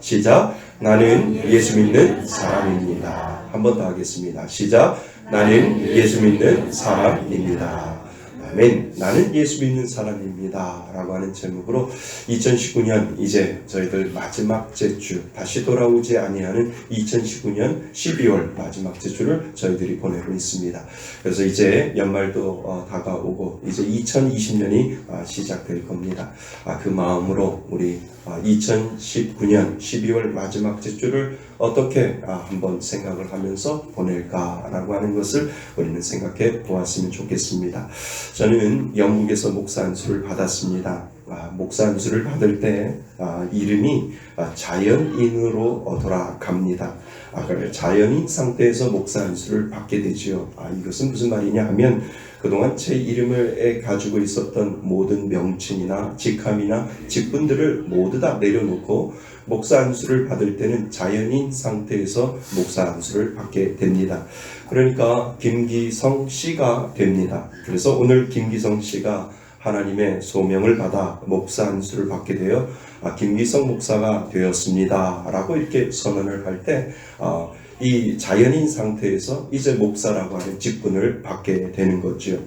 시작. 나는 예수 믿는 사람입니다. 한 번 더 하겠습니다. 시작. 나는 예수 믿는 사람입니다. 아멘. 나는 예수 믿는 사람입니다. 라고 하는 제목으로 2019년 이제 저희들 마지막 제주, 다시 돌아오지 아니하는 2019년 12월 마지막 제주를 저희들이 보내고 있습니다. 그래서 이제 연말도 다가오고 이제 2020년이 시작될 겁니다. 그 마음으로 우리 2019년 12월 마지막 제주를 어떻게 한번 생각을 하면서 보낼까라고 하는 것을 우리는 생각해 보았으면 좋겠습니다. 저는 영국에서 목사 안수를 받았습니다. 목사 안수를 받을 때 이름이 자연인으로 돌아갑니다. 그래 자연인 상태에서 목사 안수를 받게 되지요. 이것은 무슨 말이냐 하면 그동안 제 이름을 가지고 있었던 모든 명칭이나 직함이나 직분들을 모두 다 내려놓고 목사 안수를 받을 때는 자연인 상태에서 목사 안수를 받게 됩니다. 그러니까 김기성 씨가 됩니다. 그래서 오늘 김기성 씨가 하나님의 소명을 받아 목사 안수를 받게 되어 김기성 목사가 되었습니다. 라고 이렇게 선언을 할 때 이 자연인 상태에서 이제 목사라고 하는 직분을 받게 되는 거죠.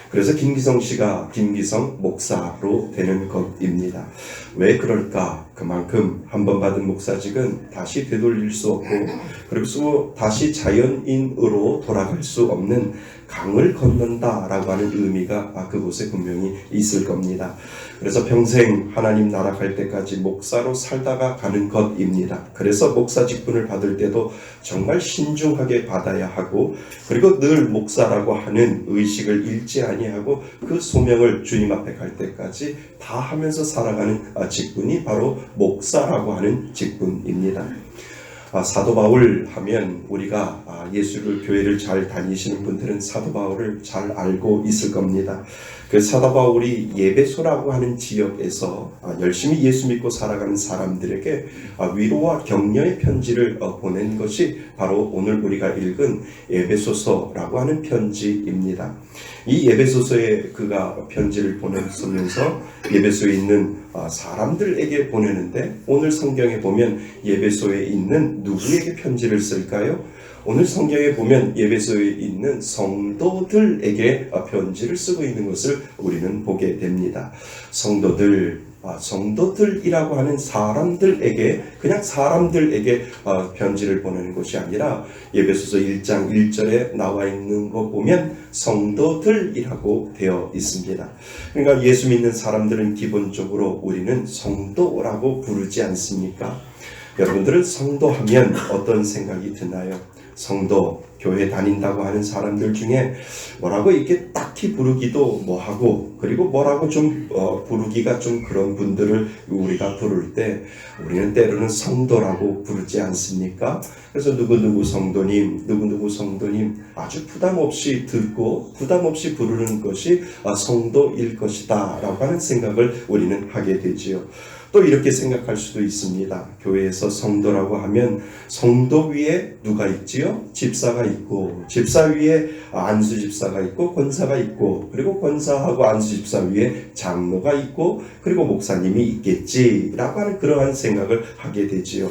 그래서 김기성 씨가 김기성 목사로 되는 것입니다. 왜 그럴까? 그만큼 한번 받은 목사직은 다시 되돌릴 수 없고 그리고 다시 자연인으로 돌아갈 수 없는 강을 건넌다라고 하는 의미가 그곳에 분명히 있을 겁니다. 그래서 평생 하나님 나라 갈 때까지 목사로 살다가 가는 것입니다. 그래서 목사 직분을 받을 때도 정말 신중하게 받아야 하고 그리고 늘 목사라고 하는 의식을 잃지 아니하고 그 소명을 주님 앞에 갈 때까지 다 하면서 살아가는 직분이 바로 목사라고 하는 직분입니다. 사도 바울 하면 우리가 예수를 교회를 잘 다니시는 분들은 사도 바울을 잘 알고 있을 겁니다. 그 사도 바울이 예배소라고 하는 지역에서 열심히 예수 믿고 살아가는 사람들에게 위로와 격려의 편지를 보낸 것이 바로 오늘 우리가 읽은 에베소서라고 하는 편지입니다. 이 에베소서에 그가 편지를 보내면서 예배소에 있는 사람들에게 보내는데 오늘 성경에 보면 예배소에 있는 누구에게 편지를 쓸까요? 오늘 성경에 보면 예배소에 있는 성도들에게 편지를 쓰고 있는 것을 우리는 보게 됩니다. 성도들이라고 하는 사람들에게 그냥 사람들에게 편지를 보내는 것이 아니라 예배소서 1장 1절에 나와 있는 거 보면 성도들이라고 되어 있습니다. 그러니까 예수 믿는 사람들은 기본적으로 우리는 성도라고 부르지 않습니까? 여러분들은 성도하면 어떤 생각이 드나요? 성도, 교회 다닌다고 하는 사람들 중에 뭐라고 이렇게 딱히 부르기도 뭐하고 그리고 뭐라고 좀 부르기가 좀 그런 분들을 우리가 부를 때 우리는 때로는 성도라고 부르지 않습니까? 그래서 누구누구 성도님, 누구누구 성도님 아주 부담 없이 듣고 부담 없이 부르는 것이 성도일 것이다 라고 하는 생각을 우리는 하게 되지요. 또 이렇게 생각할 수도 있습니다. 교회에서 성도라고 하면 성도 위에 누가 있지요? 집사가 있고 집사 위에 안수 집사가 있고 권사가 있고 그리고 권사하고 안수 집사 위에 장로가 있고 그리고 목사님이 있겠지라고 하는 그러한 생각을 하게 되지요.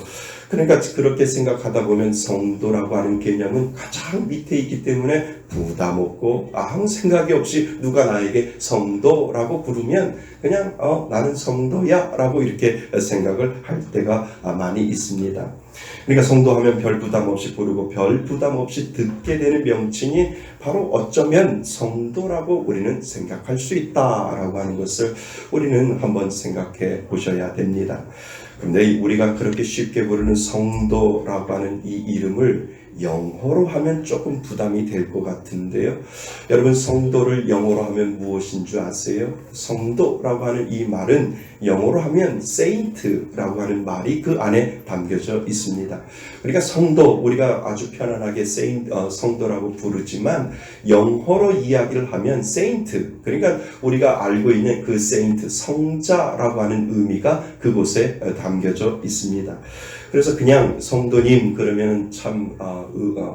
그러니까 그렇게 생각하다 보면 성도라고 하는 개념은 가장 밑에 있기 때문에 부담 없고 아무 생각이 없이 누가 나에게 성도라고 부르면 그냥 나는 성도야 라고 이렇게 생각을 할 때가 많이 있습니다. 그러니까 성도하면 별 부담 없이 부르고 별 부담 없이 듣게 되는 명칭이 바로 어쩌면 성도라고 우리는 생각할 수 있다라고 하는 것을 우리는 한번 생각해 보셔야 됩니다. 그런데 우리가 그렇게 쉽게 부르는 성도라고 하는 이 이름을 영어로 하면 조금 부담이 될 것 같은데요. 여러분 성도를 영어로 하면 무엇인 줄 아세요? 성도라고 하는 이 말은 영어로 하면 saint라고 하는 말이 그 안에 담겨져 있습니다. 그러니까 성도 우리가 아주 편안하게 성도라고 부르지만 영어로 이야기를 하면 saint 그러니까 우리가 알고 있는 그 saint 성자라고 하는 의미가 그곳에 담겨져 있습니다. 그래서 그냥 성도님 그러면 참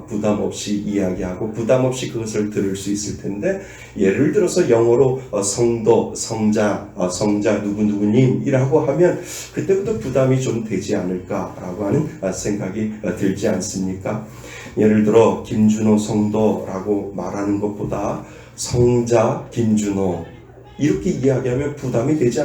부담 없이 이야기하고 부담 없이 그것을 들을 수 있을 텐데, 예를 들어서 영어로 성도, 성자 누구누구님이라고 하면 그때부터 부담이 좀 되지 않을까라고 하는 생각이 들지 않습니까? 예를 들어 김준호 성도라고 말하는 것보다 성자 김준호 이렇게 이야기하면 부담이 되지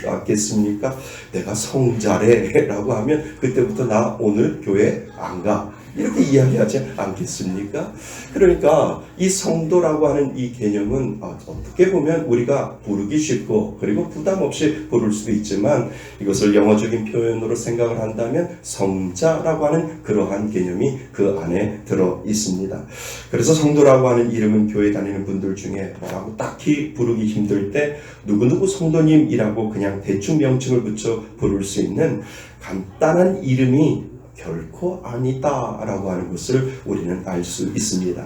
않겠습니까? 내가 성자래 라고 하면 그때부터 나 오늘 교회 안 가, 이렇게 이야기하지 않겠습니까? 그러니까 이 성도라고 하는 이 개념은 어떻게 보면 우리가 부르기 쉽고 그리고 부담 없이 부를 수도 있지만, 이것을 영어적인 표현으로 생각을 한다면 성자라고 하는 그러한 개념이 그 안에 들어 있습니다. 그래서 성도라고 하는 이름은 교회 다니는 분들 중에 뭐라고 딱히 부르기 힘들 때 누구누구 성도님이라고 그냥 대충 명칭을 붙여 부를 수 있는 간단한 이름이 결코 아니다라고 하는 것을 우리는 알 수 있습니다.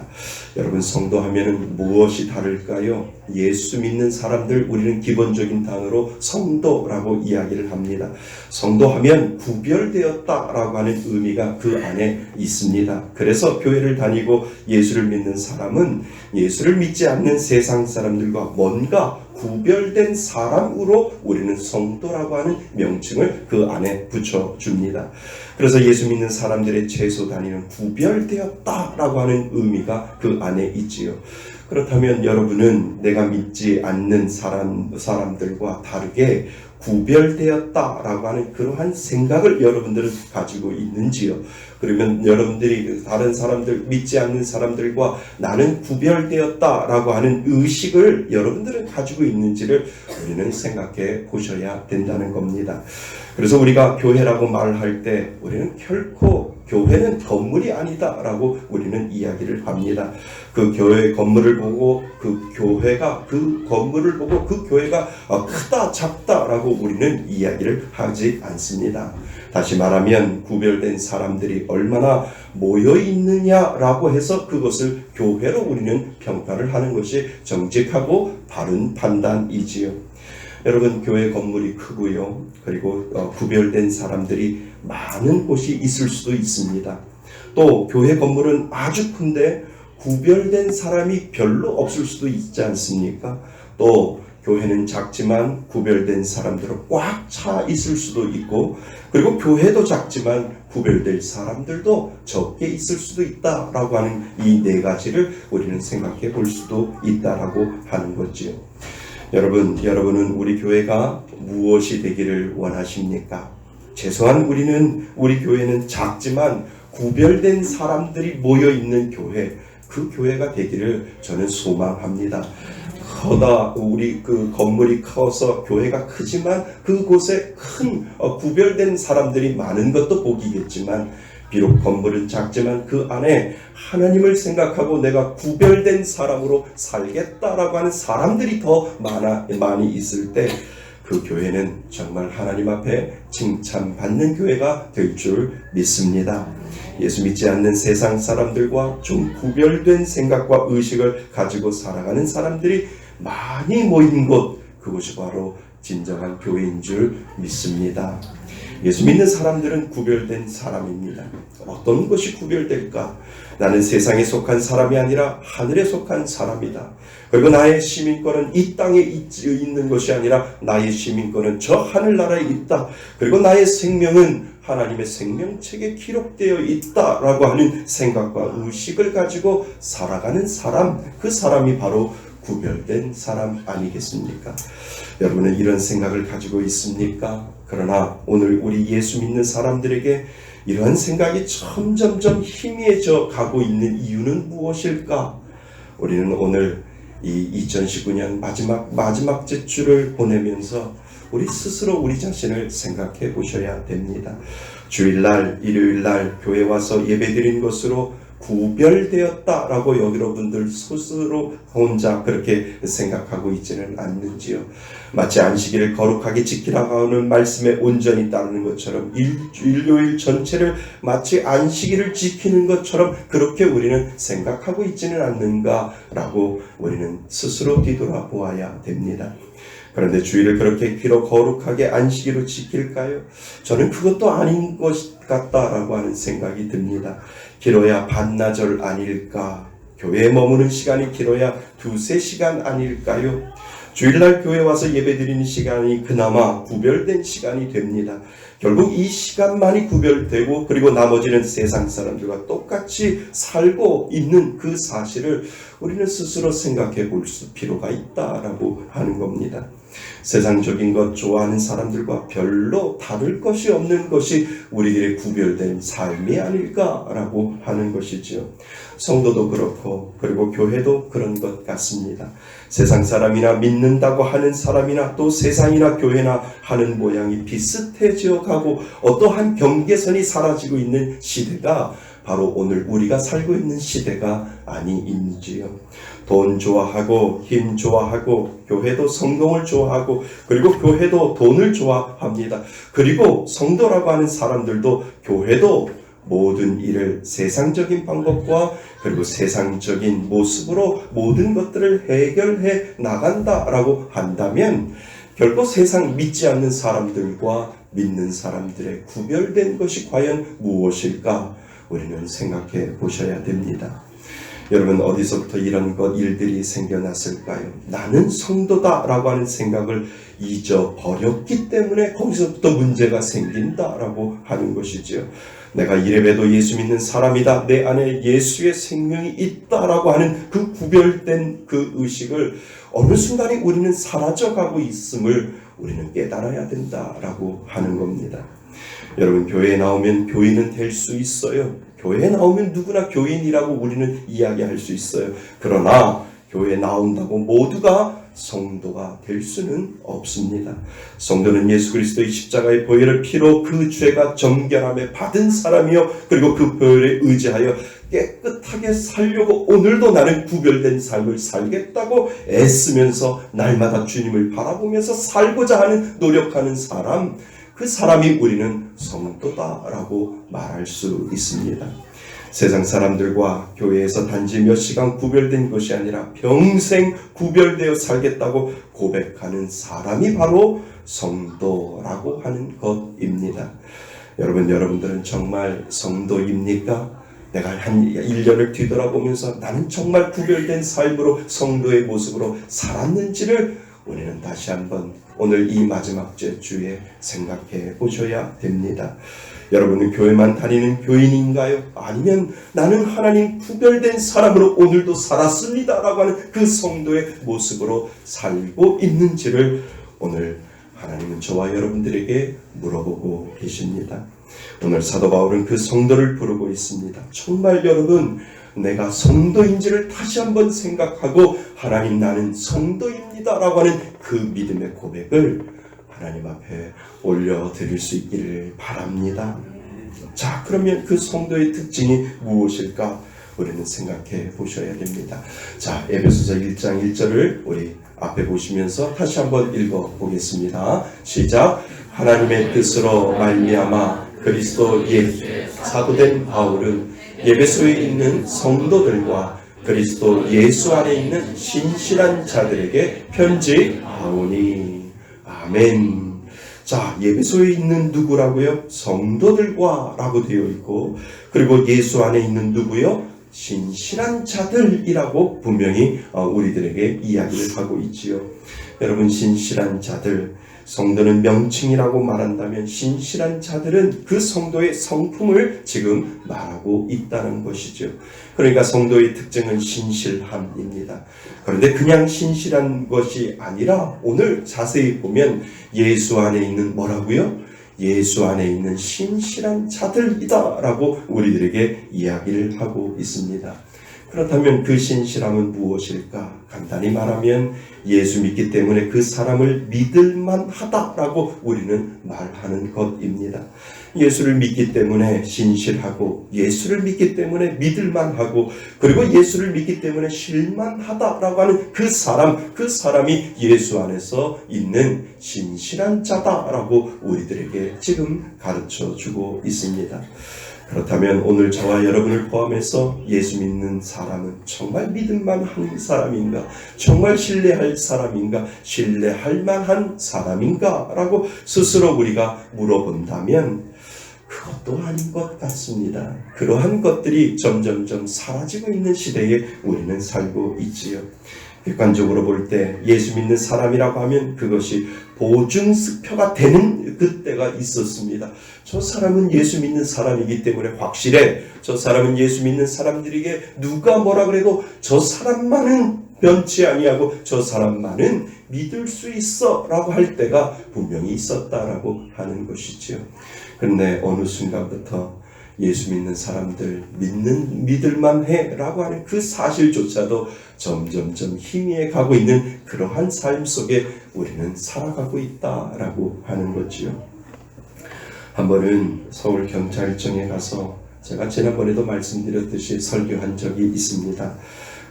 여러분, 성도하면은 무엇이 다를까요? 예수 믿는 사람들, 우리는 기본적인 단어로 성도라고 이야기를 합니다. 성도하면 구별되었다라고 하는 의미가 그 안에 있습니다. 그래서 교회를 다니고 예수를 믿는 사람은 예수를 믿지 않는 세상 사람들과 뭔가 구별된 사람으로 우리는 성도라고 하는 명칭을 그 안에 붙여줍니다. 그래서 예수 믿는 사람들의 최소 단위는 구별되었다라고 하는 의미가 그 안에 있지요. 그렇다면 여러분은 내가 믿지 않는 사람들과 다르게 구별되었다라고 하는 그러한 생각을 여러분들은 가지고 있는지요? 그러면 여러분들이 다른 사람들, 믿지 않는 사람들과 나는 구별되었다라고 하는 의식을 여러분들은 가지고 있는지를 우리는 생각해 보셔야 된다는 겁니다. 그래서 우리가 교회라고 말할 때 우리는 결코 교회는 건물이 아니다라고 우리는 이야기를 합니다. 그 교회 건물을 보고 그 건물을 보고 그 교회가 크다 작다라고 우리는 이야기를 하지 않습니다. 다시 말하면 구별된 사람들이 얼마나 모여 있느냐라고 해서 그것을 교회로 우리는 평가를 하는 것이 정직하고 바른 판단이지요. 여러분, 교회 건물이 크고요, 그리고 구별된 사람들이 많은 곳이 있을 수도 있습니다. 또 교회 건물은 아주 큰데 구별된 사람이 별로 없을 수도 있지 않습니까? 또 교회는 작지만 구별된 사람들은 꽉 차 있을 수도 있고, 그리고 교회도 작지만 구별될 사람들도 적게 있을 수도 있다라고 하는 이 네 가지를 우리는 생각해 볼 수도 있다라고 하는 거지요. 여러분은 우리 교회가 무엇이 되기를 원하십니까? 최소한 우리 교회는 작지만 구별된 사람들이 모여 있는 교회, 그 교회가 되기를 저는 소망합니다. 우리 그 건물이 커서 교회가 크지만 그곳에 큰 구별된 사람들이 많은 것도 복이겠지만, 비록 건물은 작지만 그 안에 하나님을 생각하고 내가 구별된 사람으로 살겠다라고 하는 사람들이 더 많이 있을 때 그 교회는 정말 하나님 앞에 칭찬받는 교회가 될 줄 믿습니다. 예수 믿지 않는 세상 사람들과 좀 구별된 생각과 의식을 가지고 살아가는 사람들이 많이 모인 곳, 그것이 바로 진정한 교회인 줄 믿습니다. 예수 믿는 사람들은 구별된 사람입니다. 어떤 것이 구별될까? 나는 세상에 속한 사람이 아니라 하늘에 속한 사람이다. 그리고 나의 시민권은 이 땅에 있는 것이 아니라 나의 시민권은 저 하늘나라에 있다. 그리고 나의 생명은 하나님의 생명책에 기록되어 있다라고 하는 생각과 의식을 가지고 살아가는 사람, 그 사람이 바로 구별된 사람 아니겠습니까? 여러분은 이런 생각을 가지고 있습니까? 그러나 오늘 우리 예수 믿는 사람들에게 이런 생각이 점점점 희미해져 가고 있는 이유는 무엇일까? 우리는 오늘 이 2019년 마지막 주를 보내면서 우리 스스로 우리 자신을 생각해 보셔야 됩니다. 주일날, 일요일날 교회 와서 예배드린 것으로 구별되었다라고 여러분들 스스로 혼자 그렇게 생각하고 있지는 않는지요? 마치 안식일을 거룩하게 지키라고 하는 말씀에 온전히 따르는 것처럼 일요일 전체를 마치 안식일을 지키는 것처럼 그렇게 우리는 생각하고 있지는 않는가라고 우리는 스스로 뒤돌아보아야 됩니다. 그런데 주일을 그렇게 거룩하게 안식일로 지킬까요? 저는 그것도 아닌 같다라고 하는 생각이 듭니다. 길어야 반나절 아닐까? 교회에 머무는 시간이 길어야 2-3시간 아닐까요? 주일날 교회 와서 예배드리는 시간이 그나마 구별된 시간이 됩니다. 결국 이 시간만이 구별되고 그리고 나머지는 세상 사람들과 똑같이 살고 있는 그 사실을 우리는 스스로 생각해 볼 필요가 있다라고 하는 겁니다. 세상적인 것 좋아하는 사람들과 별로 다를 것이 없는 것이 우리들의 구별된 삶이 아닐까라고 하는 것이지요. 성도도 그렇고 그리고 교회도 그런 것 같습니다. 세상 사람이나 믿는다고 하는 사람이나 또 세상이나 교회나 하는 모양이 비슷해져 가고 어떠한 경계선이 사라지고 있는 시대가 바로 오늘 우리가 살고 있는 시대가 아니인지요. 돈 좋아하고 힘 좋아하고 교회도 성공을 좋아하고 그리고 교회도 돈을 좋아합니다. 그리고 성도라고 하는 사람들도 교회도 모든 일을 세상적인 방법과 그리고 세상적인 모습으로 모든 것들을 해결해 나간다라고 한다면 결국 세상 믿지 않는 사람들과 믿는 사람들의 구별된 것이 과연 무엇일까? 우리는 생각해 보셔야 됩니다. 여러분 어디서부터 이런 일들이 생겨났을까요? 나는 성도다라고 하는 생각을 잊어버렸기 때문에 거기서부터 문제가 생긴다라고 하는 것이죠. 내가 이래봬도 예수 믿는 사람이다. 내 안에 예수의 생명이 있다라고 하는 그 구별된 그 의식을 어느 순간에 우리는 사라져가고 있음을 우리는 깨달아야 된다라고 하는 겁니다. 여러분 교회에 나오면 교인은 될 수 있어요. 교회에 나오면 누구나 교인이라고 우리는 이야기할 수 있어요. 그러나 교회에 나온다고 모두가 성도가 될 수는 없습니다. 성도는 예수 그리스도의 십자가의 보혈의 피로 그 죄가 정결함에 받은 사람이요 그리고 그 보혈에 의지하여 깨끗하게 살려고 오늘도 나는 구별된 삶을 살겠다고 애쓰면서 날마다 주님을 바라보면서 살고자 하는 노력하는 사람, 그 사람이 우리는 성도다라고 말할 수 있습니다. 세상 사람들과 교회에서 단지 몇 시간 구별된 것이 아니라 평생 구별되어 살겠다고 고백하는 사람이 바로 성도라고 하는 것입니다. 여러분들은 정말 성도입니까? 내가 한 1년을 뒤돌아보면서 나는 정말 구별된 삶으로 성도의 모습으로 살았는지를 우리는 다시 한번 오늘 이 마지막 주에 생각해 보셔야 됩니다. 여러분은 교회만 다니는 교인인가요? 아니면 나는 하나님 구별된 사람으로 오늘도 살았습니다 라고 하는 그 성도의 모습으로 살고 있는지를 오늘 하나님은 저와 여러분들에게 물어보고 계십니다. 오늘 사도 바울은 그 성도를 부르고 있습니다. 정말 여러분 내가 성도인지를 다시 한번 생각하고 하나님 나는 성도입니다 라고 하는 그 믿음의 고백을 하나님 앞에 올려드릴 수 있기를 바랍니다. 자, 그러면 그 성도의 특징이 무엇일까? 우리는 생각해 보셔야 됩니다. 자, 에베소서 1장 1절을 우리 앞에 보시면서 다시 한번 읽어보겠습니다. 시작. 하나님의 뜻으로 말미암아 그리스도 예수의 사도된 바울은 에베소에 있는 성도들과 그리스도 예수 안에 있는 신실한 자들에게 편지하오니. 아멘. 자, 에베소에 있는 누구라고요? 성도들과 라고 되어 있고 그리고 예수 안에 있는 누구요? 신실한 자들이라고 분명히 우리들에게 이야기를 하고 있지요. 여러분 신실한 자들, 성도는 명칭이라고 말한다면 신실한 자들은 그 성도의 성품을 지금 말하고 있다는 것이죠. 그러니까 성도의 특징은 신실함입니다. 그런데 그냥 신실한 것이 아니라 오늘 자세히 보면 예수 안에 있는 뭐라고요? 예수 안에 있는 신실한 자들이다 라고 우리들에게 이야기를 하고 있습니다. 그렇다면 그 신실함은 무엇일까? 간단히 말하면 예수 믿기 때문에 그 사람을 믿을만 하다라고 우리는 말하는 것입니다. 예수를 믿기 때문에 신실하고 예수를 믿기 때문에 믿을만하고 그리고 예수를 믿기 때문에 실만하다라고 하는 그 사람이 예수 안에서 있는 신실한 자다라고 우리들에게 지금 가르쳐주고 있습니다. 그렇다면 오늘 저와 여러분을 포함해서 예수 믿는 사람은 정말 믿을만한 사람인가? 정말 신뢰할 사람인가? 신뢰할 만한 사람인가? 라고 스스로 우리가 물어본다면 그것도 아닌 것 같습니다. 그러한 것들이 점점점 사라지고 있는 시대에 우리는 살고 있지요. 객관적으로 볼 때 예수 믿는 사람이라고 하면 그것이 보증수표가 되는 그때가 있었습니다. 저 사람은 예수 믿는 사람이기 때문에 확실해. 저 사람은 예수 믿는 사람들에게 누가 뭐라 그래도 저 사람만은 변치 아니하고 저 사람만은 믿을 수 있어 라고 할 때가 분명히 있었다라고 하는 것이지요. 그런데 어느 순간부터 예수 믿는 사람들 믿을만 해 라고 하는 그 사실조차도 점점점 희미해 가고 있는 그러한 삶 속에 우리는 살아가고 있다라고 하는 거지요. 한 번은 서울 경찰청에 가서 제가 지난번에도 말씀드렸듯이 설교한 적이 있습니다.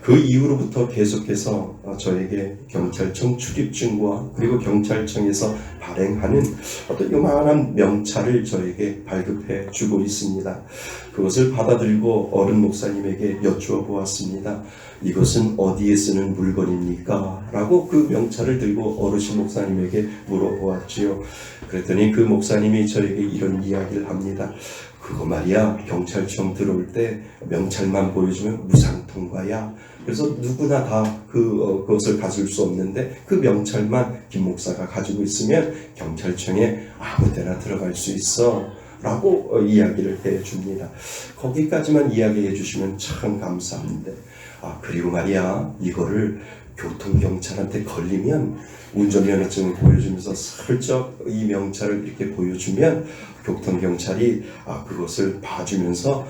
그 이후로부터 계속해서 저에게 경찰청 출입증과 그리고 경찰청에서 발행하는 어떤 요만한 명찰을 저에게 발급해 주고 있습니다. 그것을 받아들고 어른 목사님에게 여쭈어 보았습니다. 이것은 어디에 쓰는 물건입니까? 라고 그 명찰을 들고 어르신 목사님에게 물어보았지요. 그랬더니 그 목사님이 저에게 이런 이야기를 합니다. 그거 말이야, 경찰청 들어올 때 명찰만 보여주면 무상통과야. 그래서 누구나 다 그것을 가질 수 없는데 그 명찰만 김 목사가 가지고 있으면 경찰청에 아무 때나 들어갈 수 있어 라고 이야기를 해줍니다. 거기까지만 이야기해 주시면 참 감사한데, 그리고 말이야, 이거를 교통경찰한테 걸리면 운전면허증을 보여주면서 슬쩍 이 명찰을 이렇게 보여주면 교통경찰이 그것을 봐주면서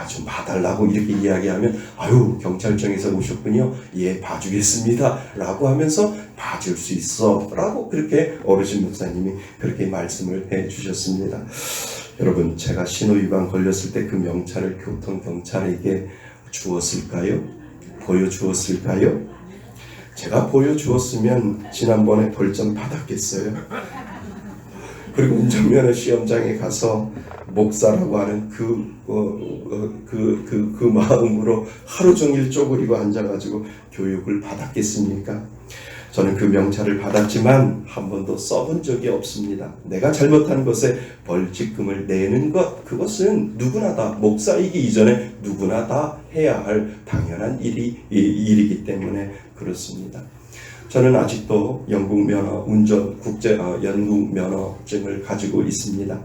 좀 봐달라고 이렇게 이야기하면 아유, 경찰청에서 오셨군요. 예, 봐주겠습니다 라고 하면서 봐줄 수 있어 라고 그렇게 어르신 목사님이 그렇게 말씀을 해 주셨습니다. 여러분, 제가 신호위반 걸렸을 때 그 명찰을 교통경찰에게 주었을까요? 보여주었을까요? 제가 보여주었으면 지난번에 벌점 받았겠어요? 그리고 운전면허 시험장에 가서 목사라고 하는 그 마음으로 하루 종일 쪼그리고 앉아가지고 교육을 받았겠습니까? 저는 그 명찰을 받았지만 한 번도 써본 적이 없습니다. 내가 잘못한 것에 벌칙금을 내는 것, 그것은 누구나 다, 목사이기 이전에 누구나 다 해야 할 당연한 일이기 때문에 그렇습니다. 저는 아직도 영국 면허증을 가지고 있습니다.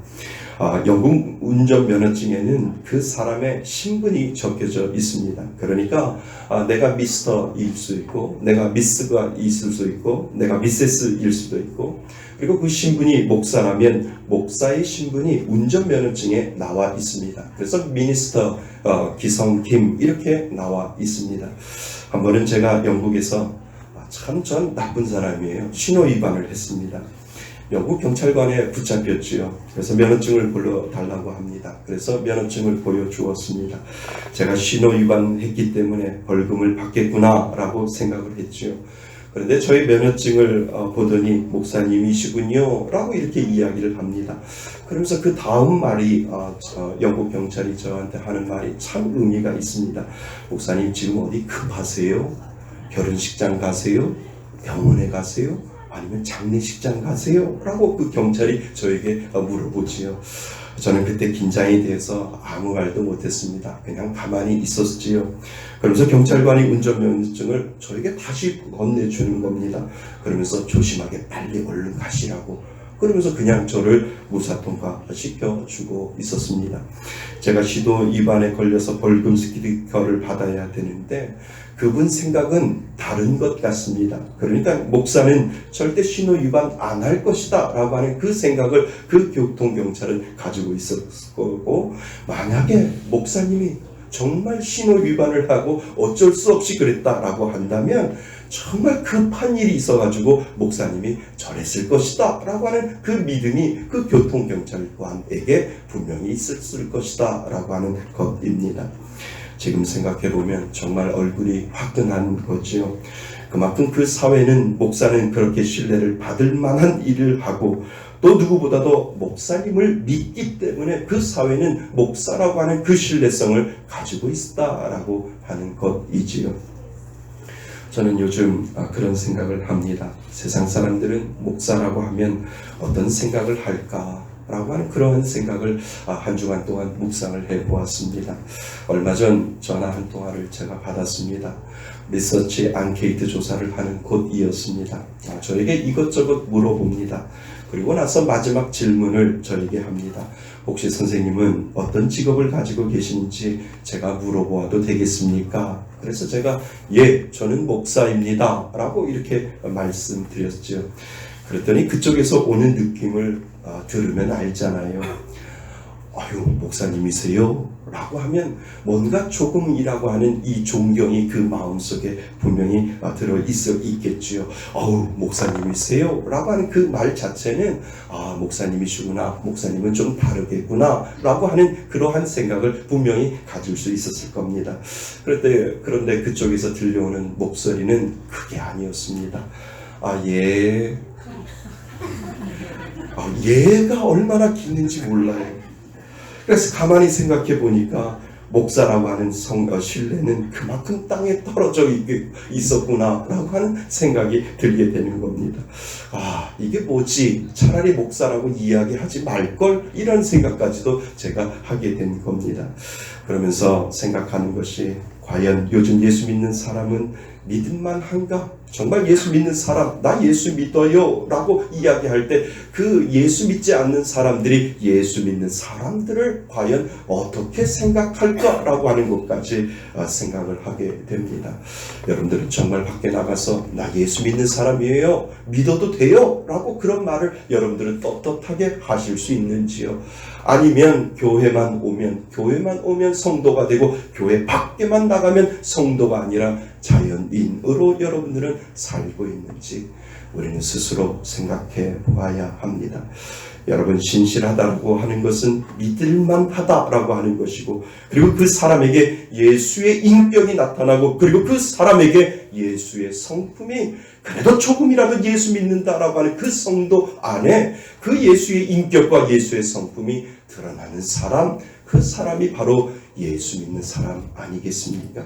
영국 운전면허증에는 그 사람의 신분이 적혀져 있습니다. 그러니까 내가 미스터일 수 있고, 내가 미스가 있을 수 있고, 내가 미세스일 수도 있고, 그리고 그 신분이 목사라면 목사의 신분이 운전면허증에 나와 있습니다. 그래서 미니스터, 기성김 이렇게 나와 있습니다. 한 번은 제가 영국에서 참 전 나쁜 사람이에요. 신호위반을 했습니다. 영국 경찰관에 붙잡혔지요. 그래서 면허증을 불러달라고 합니다. 그래서 면허증을 보여주었습니다. 제가 신호위반했기 때문에 벌금을 받겠구나 라고 생각을 했지요. 그런데 저희 면허증을 보더니 목사님이시군요 라고 이렇게 이야기를 합니다. 그러면서 그 다음 말이 영국 경찰이 저한테 하는 말이 참 의미가 있습니다. 목사님, 지금 어디 급하세요? 결혼식장 가세요? 병원에 가세요? 아니면 장례식장 가세요? 라고 그 경찰이 저에게 물어보지요. 저는 그때 긴장이 돼서 아무 말도 못했습니다. 그냥 가만히 있었지요. 그러면서 경찰관이 운전면허증을 저에게 다시 건네주는 겁니다. 그러면서 조심하게 빨리 얼른 가시라고. 그러면서 그냥 저를 무사통과 시켜주고 있었습니다. 제가 시도 위반에 걸려서 벌금 스티커를 받아야 되는데 그분 생각은 다른 것 같습니다. 그러니까 목사는 절대 신호 위반 안 할 것이다 라고 하는 그 생각을 그 교통경찰은 가지고 있었을 거고, 만약에 목사님이 정말 신호 위반을 하고 어쩔 수 없이 그랬다라고 한다면 정말 급한 일이 있어가지고 목사님이 저랬을 것이다 라고 하는 그 믿음이 그 교통경찰관에게 분명히 있었을 것이다 라고 하는 것입니다. 지금 생각해보면 정말 얼굴이 화끈한 거지요. 그만큼 그 사회는, 목사는 그렇게 신뢰를 받을 만한 일을 하고 또 누구보다도 목사님을 믿기 때문에 그 사회는 목사라고 하는 그 신뢰성을 가지고 있다라고 하는 것이지요. 저는 요즘 그런 생각을 합니다. 세상 사람들은 목사라고 하면 어떤 생각을 할까? 라고 하는 그러한 생각을 한 주간 동안 묵상을 해보았습니다. 얼마 전 전화 한 통화를 제가 받았습니다. 리서치 앙케이트 조사를 하는 곳이었습니다. 저에게 이것저것 물어봅니다. 그리고 나서 마지막 질문을 저에게 합니다. 혹시 선생님은 어떤 직업을 가지고 계신지 제가 물어보아도 되겠습니까? 그래서 제가 예, 저는 목사입니다 라고 이렇게 말씀드렸죠. 그랬더니 그쪽에서 오는 느낌을 들으면 알잖아요. 아유, 목사님이세요? 라고 하면 뭔가 조금이라고 하는 이 존경이 그 마음속에 분명히 들어 있겠지요. 어우, 목사님이세요? 라고 하는 그 말 자체는 목사님이시구나, 목사님은 좀 다르겠구나 라고 하는 그러한 생각을 분명히 가질 수 있었을 겁니다. 그런데 그쪽에서 들려오는 목소리는 그게 아니었습니다. 예. 얘가 얼마나 기는지 몰라요. 그래서 가만히 생각해 보니까 목사라고 하는 신뢰는 그만큼 땅에 떨어져 있었구나 라고 하는 생각이 들게 되는 겁니다. 이게 뭐지? 차라리 목사라고 이야기하지 말걸? 이런 생각까지도 제가 하게 된 겁니다. 그러면서 생각하는 것이 과연 요즘 예수 믿는 사람은 믿음만 한가? 정말 예수 믿는 사람, 나 예수 믿어요 라고 이야기할 때 그 예수 믿지 않는 사람들이 예수 믿는 사람들을 과연 어떻게 생각할까? 라고 하는 것까지 생각을 하게 됩니다. 여러분들은 정말 밖에 나가서 나 예수 믿는 사람이에요, 믿어도 돼요? 라고 그런 말을 여러분들은 떳떳하게 하실 수 있는지요? 아니면 교회만 오면 성도가 되고 교회 밖에만 나가면 성도가 아니라 자연인으로 여러분들은 살고 있는지 우리는 스스로 생각해 보아야 합니다. 여러분, 신실하다고 하는 것은 믿을만하다라고 하는 것이고, 그리고 그 사람에게 예수의 인격이 나타나고, 그리고 그 사람에게 예수의 성품이 그래도 조금이라도 예수 믿는다라고 하는 그 성도 안에 그 예수의 인격과 예수의 성품이 드러나는 사람, 그 사람이 바로 예수 믿는 사람 아니겠습니까?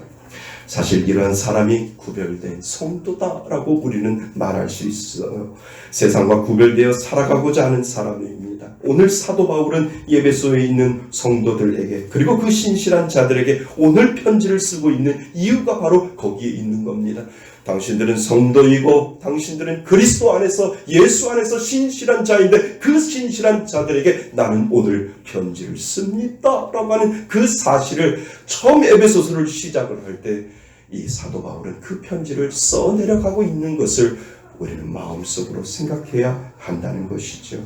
사실 이러한 사람이 구별된 성도다라고 우리는 말할 수 있어요. 세상과 구별되어 살아가고자 하는 사람입니다. 오늘 사도 바울은 에베소에 있는 성도들에게, 그리고 그 신실한 자들에게 오늘 편지를 쓰고 있는 이유가 바로 거기에 있는 겁니다. 당신들은 성도이고 당신들은 그리스도 안에서, 예수 안에서 신실한 자인데 그 신실한 자들에게 나는 오늘 편지를 씁니다 라고 하는 그 사실을 처음 에베소서를 시작을 할 때 이 사도 바울은 그 편지를 써내려가고 있는 것을 우리는 마음속으로 생각해야 한다는 것이죠.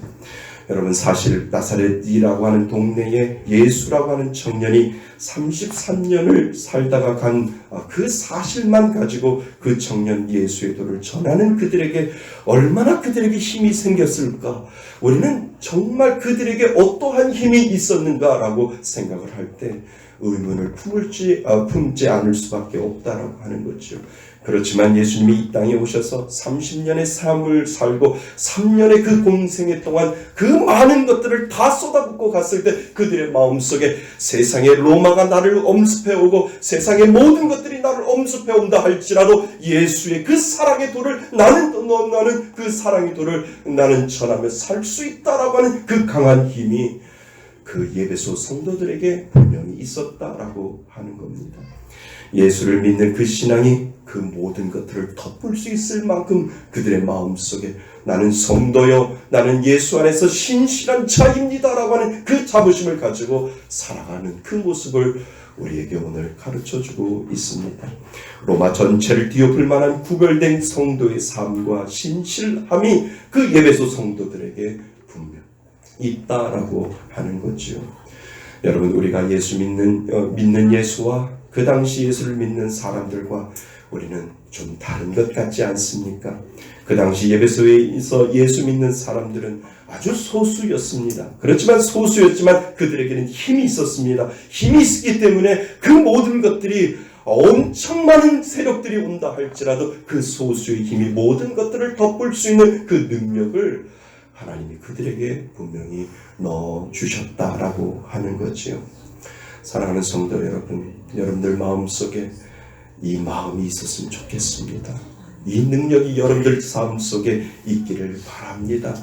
여러분, 사실 나사렛이라고 하는 동네에 예수라고 하는 청년이 33년을 살다가 간 그 사실만 가지고 그 청년 예수의 도를 전하는 그들에게 얼마나 그들에게 힘이 생겼을까? 우리는 정말 그들에게 어떠한 힘이 있었는가라고 생각을 할 때 의문을 품지 않을 수밖에 없다라고 하는 거죠. 그렇지만 예수님이 이 땅에 오셔서 30년의 삶을 살고 3년의 그 공생애 동안 그 많은 것들을 다 쏟아붓고 갔을 때 그들의 마음속에 세상의 로마가 나를 엄습해오고 세상의 모든 것들이 나를 엄습해온다 할지라도 예수의 그 사랑의 도를 나는 그 사랑의 도를 나는 전하며 살 수 있다라고 하는 그 강한 힘이 그 에베소 성도들에게 분명히 있었다라고 하는 겁니다. 예수를 믿는 그 신앙이 그 모든 것들을 덮을 수 있을 만큼 그들의 마음속에 나는 성도요, 나는 예수 안에서 신실한 자입니다라고 하는 그 자부심을 가지고 살아가는 그 모습을 우리에게 오늘 가르쳐주고 있습니다. 로마 전체를 뒤엎을 만한 구별된 성도의 삶과 신실함이 그 에베소 성도들에게 분명 있다라고 하는 거죠. 여러분, 우리가 예수 믿는 예수와 그 당시 예수를 믿는 사람들과 우리는 좀 다른 것 같지 않습니까? 그 당시 에베소에서 예수 믿는 사람들은 아주 소수였습니다. 그렇지만 소수였지만 그들에게는 힘이 있었습니다. 힘이 있었기 때문에 그 모든 것들이 엄청 많은 세력들이 온다 할지라도 그 소수의 힘이 모든 것들을 덮을 수 있는 그 능력을 하나님이 그들에게 분명히 넣어주셨다라고 하는 거지요. 사랑하는 성도 여러분, 여러분들 마음속에 이 마음이 있었으면 좋겠습니다. 이 능력이 여러분들 삶 속에 있기를 바랍니다.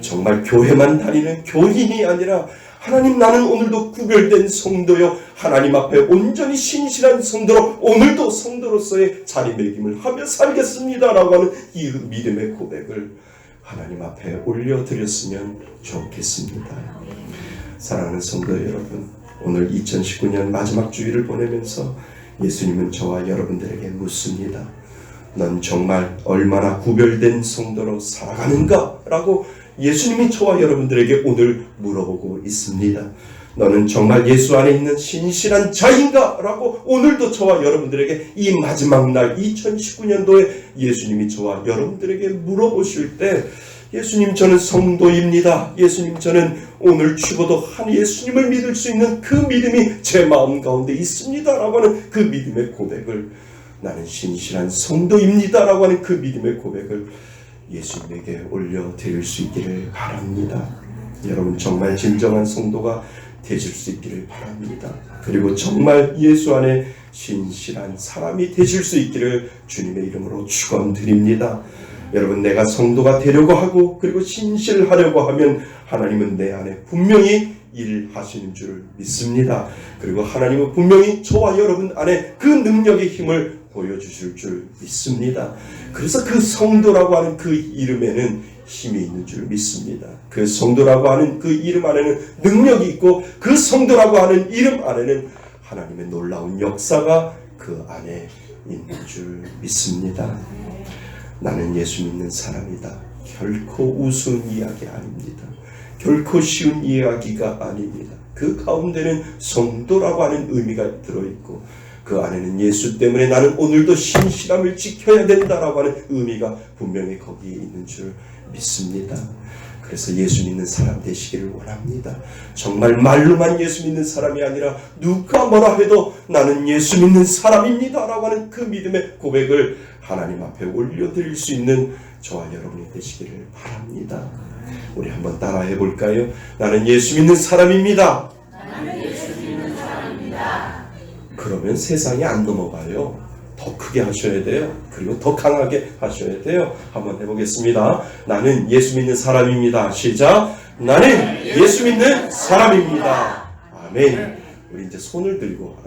정말 교회만 다니는 교인이 아니라 하나님, 나는 오늘도 구별된 성도요, 하나님 앞에 온전히 신실한 성도로 오늘도 성도로서의 자리매김을 하며 살겠습니다라고 하는 이 믿음의 고백을 하나님 앞에 올려드렸으면 좋겠습니다. 사랑하는 성도 여러분, 오늘 2019년 마지막 주일을 보내면서 예수님은 저와 여러분들에게 묻습니다. 넌 정말 얼마나 구별된 성도로 살아가는가? 라고 예수님이 저와 여러분들에게 오늘 물어보고 있습니다. 너는 정말 예수 안에 있는 신실한 자인가? 라고 오늘도 저와 여러분들에게 이 마지막 날 2019년도에 예수님이 저와 여러분들에게 물어보실 때, 예수님, 저는 성도입니다. 예수님, 저는 오늘 죽어도 한 예수님을 믿을 수 있는 그 믿음이 제 마음 가운데 있습니다 라고 하는 그 믿음의 고백을, 나는 신실한 성도입니다 라고 하는 그 믿음의 고백을 예수님에게 올려드릴 수 있기를 바랍니다. 여러분, 정말 진정한 성도가 되실 수 있기를 바랍니다. 그리고 정말 예수 안에 신실한 사람이 되실 수 있기를 주님의 이름으로 축원드립니다. 여러분, 내가 성도가 되려고 하고 그리고 신실하려고 하면 하나님은 내 안에 분명히 일하시는 줄 믿습니다. 그리고 하나님은 분명히 저와 여러분 안에 그 능력의 힘을 보여주실 줄 믿습니다. 그래서 그 성도라고 하는 그 이름에는 힘이 있는 줄 믿습니다. 그 성도라고 하는 그 이름 안에는 능력이 있고, 그 성도라고 하는 이름 안에는 하나님의 놀라운 역사가 그 안에 있는 줄 믿습니다. 나는 예수 믿는 사람이다. 결코 우스운 이야기 아닙니다. 결코 쉬운 이야기가 아닙니다. 그 가운데는 성도라고 하는 의미가 들어있고, 그 안에는 예수 때문에 나는 오늘도 신실함을 지켜야 된다라고 하는 의미가 분명히 거기에 있는 줄 믿습니다. 그래서 예수 믿는 사람 되시기를 원합니다. 정말 말로만 예수 믿는 사람이 아니라 누가 뭐라 해도 나는 예수 믿는 사람입니다 라고 하는 그 믿음의 고백을 하나님 앞에 올려드릴 수 있는 저와 여러분이 되시기를 바랍니다. 우리 한번 따라해 볼까요? 나는 예수 믿는 사람입니다. 나는 예수 믿는 사람입니다. 그러면 세상이 안 넘어가요. 더 크게 하셔야 돼요. 그리고 더 강하게 하셔야 돼요. 한번 해보겠습니다. 나는 예수 믿는 사람입니다. 시작. 나는 예수 믿는 사람입니다. 아멘. 우리 이제 손을 들고,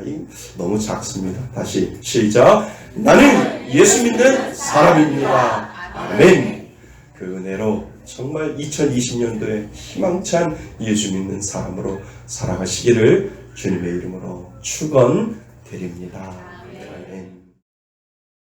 너무 작습니다. 다시 시작. 나는 예수 믿는 사람입니다. 아멘. 그 은혜로 정말 2020년도에 희망찬 예수 믿는 사람으로 살아가시기를 주님의 이름으로 축원드립니다.